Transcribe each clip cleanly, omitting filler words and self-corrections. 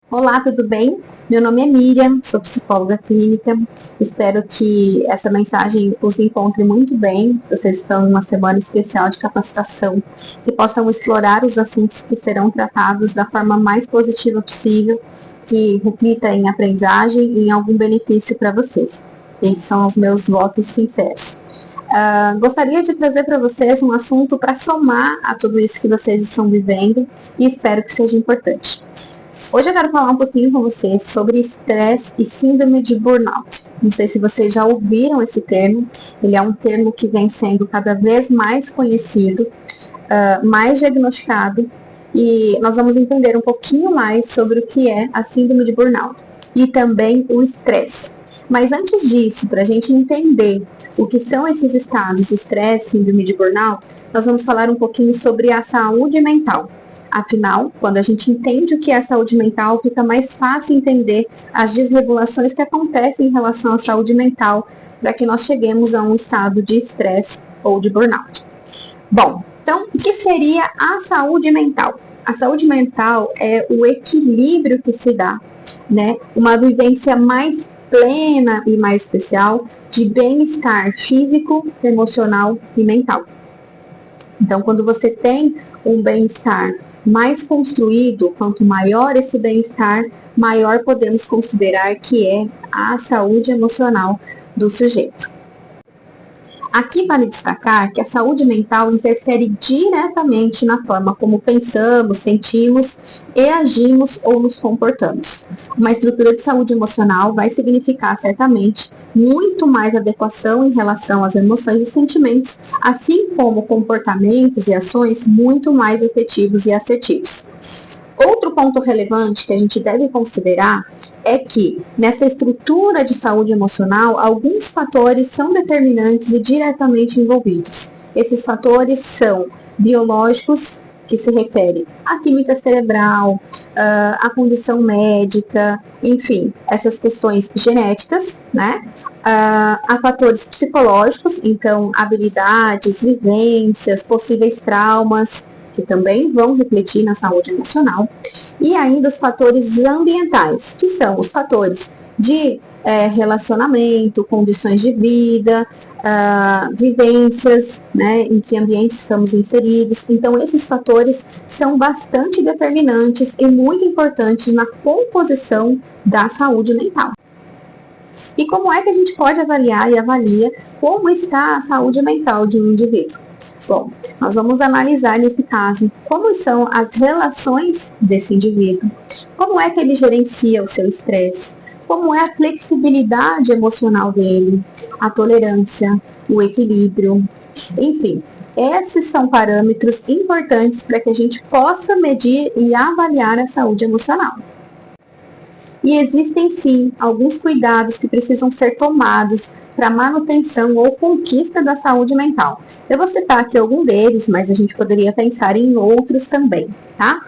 Olá, tudo bem? Meu nome é Miriam, sou psicóloga clínica. Espero que essa mensagem os encontre muito bem. Vocês estão em uma semana especial de capacitação, que possam explorar os assuntos que serão tratados da forma mais positiva possível, que reflita em aprendizagem e em algum benefício para vocês. Esses são os meus votos sinceros. Gostaria de trazer para vocês um assunto para somar a tudo isso que vocês estão vivendo e espero que seja importante. Hoje eu quero falar um pouquinho com vocês sobre estresse e síndrome de burnout. Não sei se vocês já ouviram esse termo, ele é um termo que vem sendo cada vez mais conhecido, mais diagnosticado, e nós vamos entender um pouquinho mais sobre o que é a síndrome de burnout e também o estresse. Mas antes disso, para a gente entender o que são esses estados, estresse, síndrome de burnout, nós vamos falar um pouquinho sobre a saúde mental. Afinal, quando a gente entende o que é saúde mental, fica mais fácil entender as desregulações que acontecem em relação à saúde mental, para que nós cheguemos a um estado de estresse ou de burnout. Bom, então, o que seria a saúde mental? A saúde mental é o equilíbrio que se dá, né? Uma vivência mais plena e mais especial de bem-estar físico, emocional e mental. Então, quando você tem um bem-estar mais construído, quanto maior esse bem-estar, maior podemos considerar que é a saúde emocional do sujeito. Aqui vale destacar que a saúde mental interfere diretamente na forma como pensamos, sentimos e agimos ou nos comportamos. Uma estrutura de saúde emocional vai significar, certamente, muito mais adequação em relação às emoções e sentimentos, assim como comportamentos e ações muito mais efetivos e assertivos. Outro ponto relevante que a gente deve considerar é que, nessa estrutura de saúde emocional, alguns fatores são determinantes e diretamente envolvidos. Esses fatores são biológicos, que se refere à química cerebral, à condição médica, enfim, essas questões genéticas, né? Há fatores psicológicos, então, habilidades, vivências, possíveis traumas, que também vão refletir na saúde emocional, e ainda os fatores ambientais, que são os fatores de relacionamento, condições de vida, vivências, né, em que ambiente estamos inseridos. Então, esses fatores são bastante determinantes e muito importantes na composição da saúde mental. E como é que a gente pode avaliar e avalia como está a saúde mental de um indivíduo? Bom, nós vamos analisar nesse caso como são as relações desse indivíduo, como é que ele gerencia o seu estresse, como é a flexibilidade emocional dele, a tolerância, o equilíbrio, enfim. Esses são parâmetros importantes para que a gente possa medir e avaliar a saúde emocional. E existem sim alguns cuidados que precisam ser tomados para manutenção ou conquista da saúde mental. Eu vou citar aqui algum deles, mas a gente poderia pensar em outros também, tá?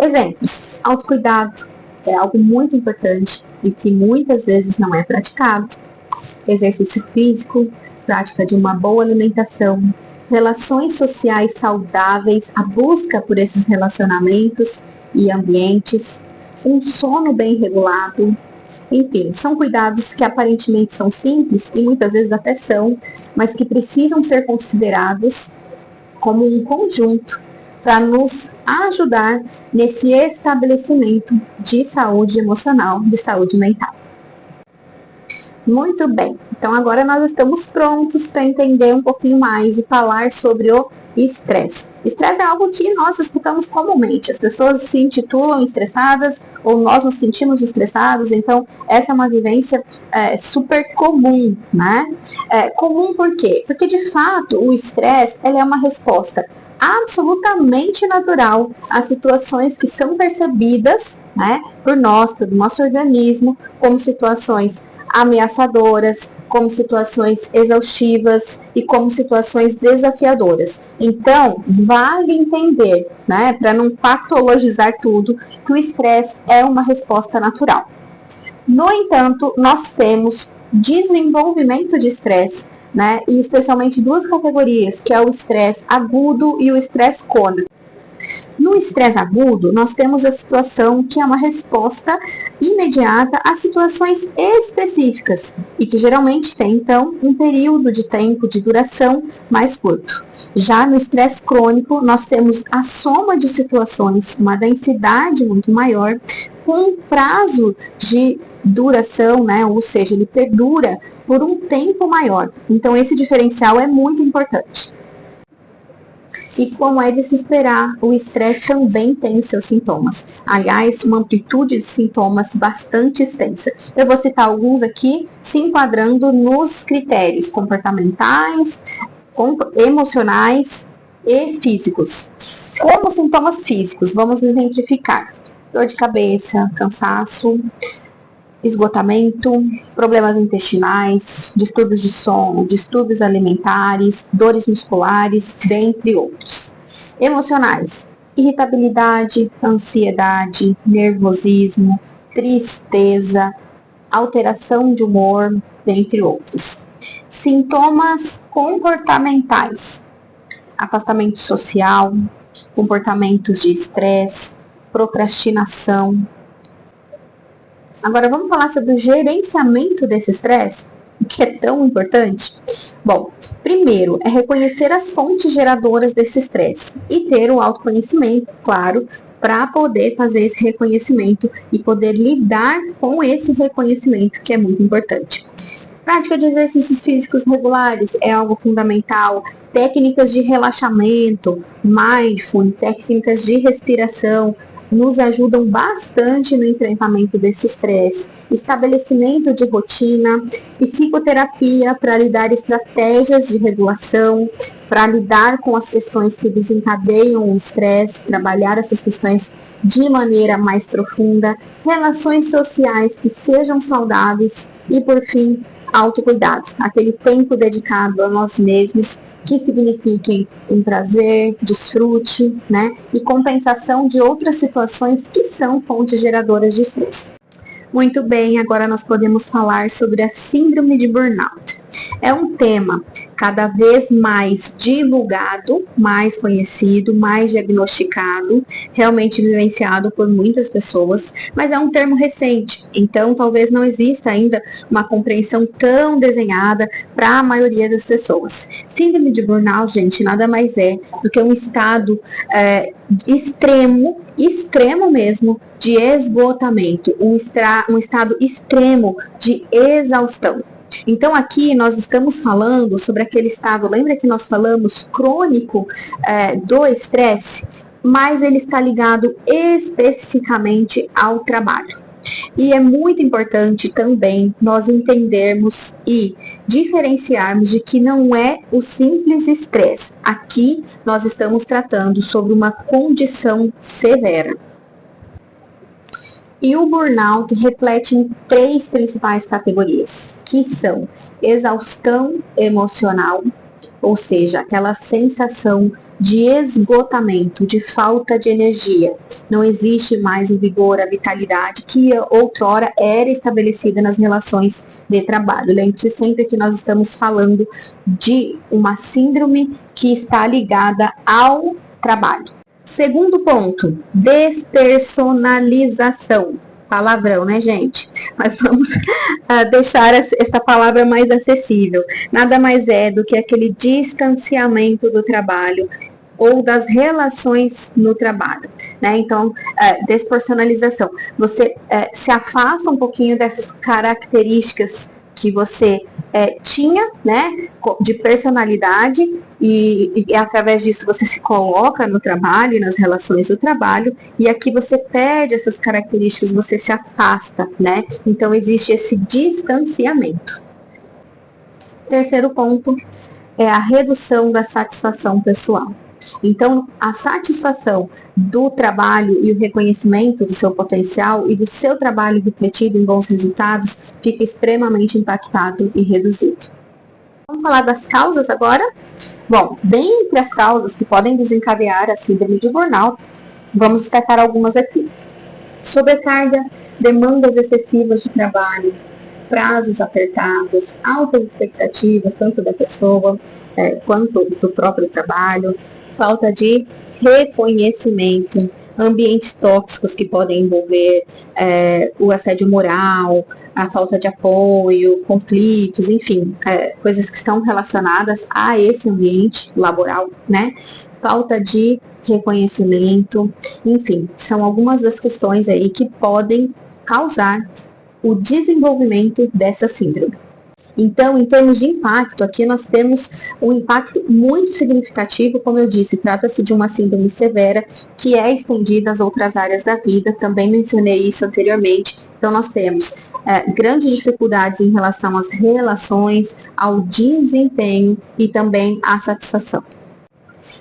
Exemplos: autocuidado é algo muito importante e que muitas vezes não é praticado. Exercício físico, prática de uma boa alimentação, relações sociais saudáveis, a busca por esses relacionamentos e ambientes, um sono bem regulado. Enfim, são cuidados que aparentemente são simples e muitas vezes até são, mas que precisam ser considerados como um conjunto para nos ajudar nesse estabelecimento de saúde emocional, de saúde mental. Muito bem, então agora nós estamos prontos para entender um pouquinho mais e falar sobre o estresse. Estresse é algo que nós escutamos comumente, as pessoas se intitulam estressadas ou nós nos sentimos estressados, então essa é uma vivência super comum, né? Comum por quê? Porque de fato o estresse ele é uma resposta absolutamente natural às situações que são percebidas, né, por nós, pelo nosso organismo, como situações ameaçadoras, como situações exaustivas e como situações desafiadoras. Então, vale entender, né, para não patologizar tudo, que o estresse é uma resposta natural. No entanto, nós temos desenvolvimento de estresse, né, e especialmente duas categorias, que é o estresse agudo e o estresse crônico. No estresse agudo, nós temos a situação que é uma resposta imediata a situações específicas e que geralmente tem, então, um período de tempo de duração mais curto. Já no estresse crônico, nós temos a soma de situações, uma densidade muito maior, com um prazo de duração, né? Ou seja, ele perdura por um tempo maior. Então, esse diferencial é muito importante. E como é de se esperar, o estresse também tem os seus sintomas. Aliás, uma amplitude de sintomas bastante extensa. Eu vou citar alguns aqui, se enquadrando nos critérios comportamentais, emocionais e físicos. Como sintomas físicos, vamos exemplificar: dor de cabeça, cansaço, esgotamento, problemas intestinais, distúrbios de sono, distúrbios alimentares, dores musculares, dentre outros. Emocionais: irritabilidade, ansiedade, nervosismo, tristeza, alteração de humor, dentre outros. Sintomas comportamentais: afastamento social, comportamentos de estresse, procrastinação. Agora vamos falar sobre o gerenciamento desse estresse, que é tão importante. Bom, primeiro é reconhecer as fontes geradoras desse estresse e ter o autoconhecimento, claro, para poder fazer esse reconhecimento e poder lidar com esse reconhecimento, que é muito importante. Prática de exercícios físicos regulares é algo fundamental. Técnicas de relaxamento, mindfulness, técnicas de respiração nos ajudam bastante no enfrentamento desse estresse. Estabelecimento de rotina, psicoterapia para lidar estratégias de regulação, para lidar com as questões que desencadeiam o estresse, trabalhar essas questões de maneira mais profunda, relações sociais que sejam saudáveis e, por fim, autocuidado, aquele tempo dedicado a nós mesmos, que signifiquem um prazer, desfrute, né, e compensação de outras situações que são fontes geradoras de estresse. Muito bem, agora nós podemos falar sobre a síndrome de burnout. É um tema cada vez mais divulgado, mais conhecido, mais diagnosticado, realmente vivenciado por muitas pessoas, mas é um termo recente, então talvez não exista ainda uma compreensão tão desenhada para a maioria das pessoas. Síndrome de burnout, gente, nada mais é do que um estado extremo mesmo, de esgotamento, um estado extremo de exaustão. Então aqui nós estamos falando sobre aquele estado, lembra que nós falamos crônico do estresse, mas ele está ligado especificamente ao trabalho. E é muito importante também nós entendermos e diferenciarmos de que não é o simples estresse. Aqui nós estamos tratando sobre uma condição severa. E o burnout reflete em 3 principais categorias, que são exaustão emocional, ou seja, aquela sensação de esgotamento, de falta de energia. Não existe mais o vigor, a vitalidade que outrora era estabelecida nas relações de trabalho. Lembre-se sempre que nós estamos falando de uma síndrome que está ligada ao trabalho. Segundo ponto, despersonalização. Palavrão, né, gente? Mas vamos deixar essa palavra mais acessível. Nada mais é do que aquele distanciamento do trabalho ou das relações no trabalho, né? Então, despersonalização. Você se afasta um pouquinho dessas características que você tinha, né, de personalidade, e através disso você se coloca no trabalho e nas relações do trabalho, e aqui você perde essas características, você se afasta, né? Então existe esse distanciamento. Terceiro ponto é a redução da satisfação pessoal. Então, a satisfação do trabalho e o reconhecimento do seu potencial e do seu trabalho refletido em bons resultados fica extremamente impactado e reduzido. Vamos falar das causas agora? Bom, dentre as causas que podem desencadear a síndrome de burnout, vamos destacar algumas aqui. Sobrecarga, demandas excessivas de trabalho, prazos apertados, altas expectativas, tanto da pessoa quanto do próprio trabalho, falta de reconhecimento, ambientes tóxicos que podem envolver o assédio moral, a falta de apoio, conflitos, enfim, coisas que estão relacionadas a esse ambiente laboral, né? Falta de reconhecimento, enfim, são algumas das questões aí que podem causar o desenvolvimento dessa síndrome. Então, em termos de impacto, aqui nós temos um impacto muito significativo, como eu disse, trata-se de uma síndrome severa que é estendida às outras áreas da vida, também mencionei isso anteriormente. Então, nós temos grandes dificuldades em relação às relações, ao desempenho e também à satisfação.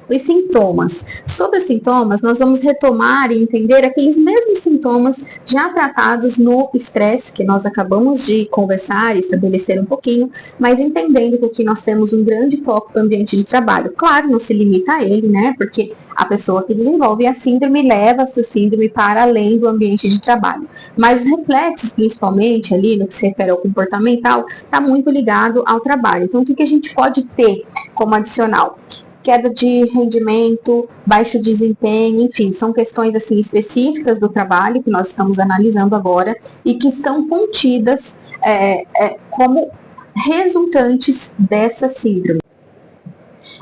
Os sintomas. Sobre os sintomas, nós vamos retomar e entender aqueles mesmos sintomas já tratados no estresse, que nós acabamos de conversar e estabelecer um pouquinho, mas entendendo que aqui nós temos um grande foco para o ambiente de trabalho. Claro, não se limita a ele, né? Porque a pessoa que desenvolve a síndrome leva essa síndrome para além do ambiente de trabalho. Mas os reflexos, principalmente ali no que se refere ao comportamental, está muito ligado ao trabalho. Então, o que a gente pode ter como adicional? Queda de rendimento, baixo desempenho, enfim, são questões assim específicas do trabalho que nós estamos analisando agora e que são contidas como resultantes dessa síndrome.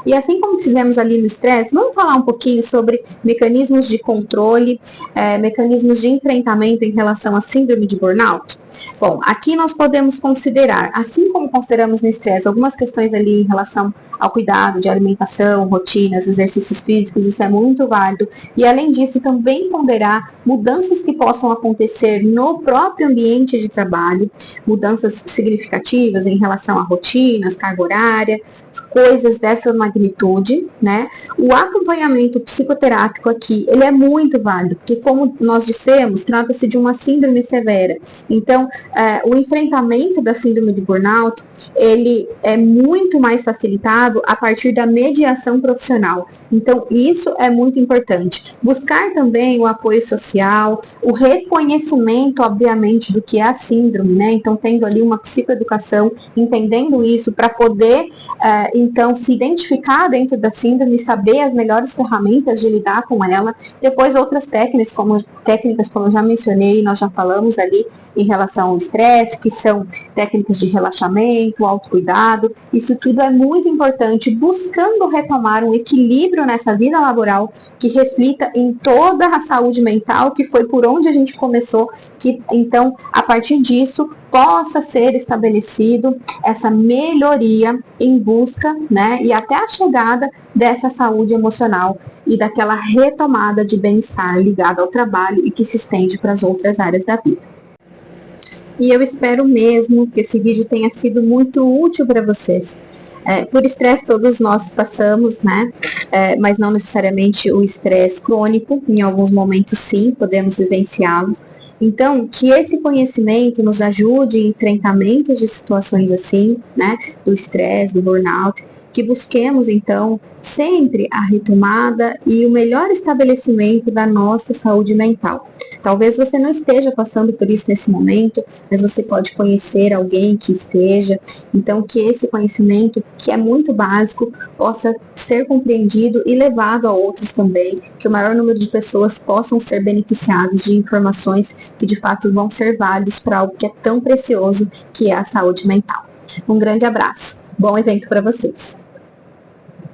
E assim como fizemos ali no estresse, vamos falar um pouquinho sobre mecanismos de controle, mecanismos de enfrentamento em relação à síndrome de burnout? Bom, aqui nós podemos considerar, assim como consideramos no estresse, algumas questões ali em relação ao cuidado de alimentação, rotinas, exercícios físicos, isso é muito válido. E além disso, também ponderar mudanças que possam acontecer no próprio ambiente de trabalho, mudanças significativas em relação a rotinas, carga horária, coisas dessa magnitude, né? O acompanhamento psicoterápico aqui, ele é muito válido, porque como nós dissemos, trata-se de uma síndrome severa. Então, o enfrentamento da síndrome de burnout, ele é muito mais facilitado a partir da mediação profissional. Então, isso é muito importante. Buscar também o apoio social, o reconhecimento, obviamente, do que é a síndrome, né? Então, tendo ali uma psicoeducação, entendendo isso, para poder, então, se identificar dentro da síndrome, saber as melhores ferramentas de lidar com ela. Depois, outras técnicas, como eu já mencionei, nós já falamos ali, em relação ao estresse, que são técnicas de relaxamento, autocuidado. Isso tudo é muito importante, buscando retomar um equilíbrio nessa vida laboral que reflita em toda a saúde mental, que foi por onde a gente começou, que então, a partir disso, possa ser estabelecido essa melhoria em busca, né, e até a chegada dessa saúde emocional e daquela retomada de bem-estar ligada ao trabalho e que se estende para as outras áreas da vida. E eu espero mesmo que esse vídeo tenha sido muito útil para vocês. Por estresse todos nós passamos, né? Mas não necessariamente o estresse crônico, em alguns momentos sim, podemos vivenciá-lo. Então, que esse conhecimento nos ajude em enfrentamentos de situações assim, né? Do estresse, do burnout, que busquemos, então, sempre a retomada e o melhor estabelecimento da nossa saúde mental. Talvez você não esteja passando por isso nesse momento, mas você pode conhecer alguém que esteja. Então, que esse conhecimento, que é muito básico, possa ser compreendido e levado a outros também, que o maior número de pessoas possam ser beneficiados de informações que, de fato, vão ser válidos para algo que é tão precioso, que é a saúde mental. Um grande abraço. Bom evento para vocês.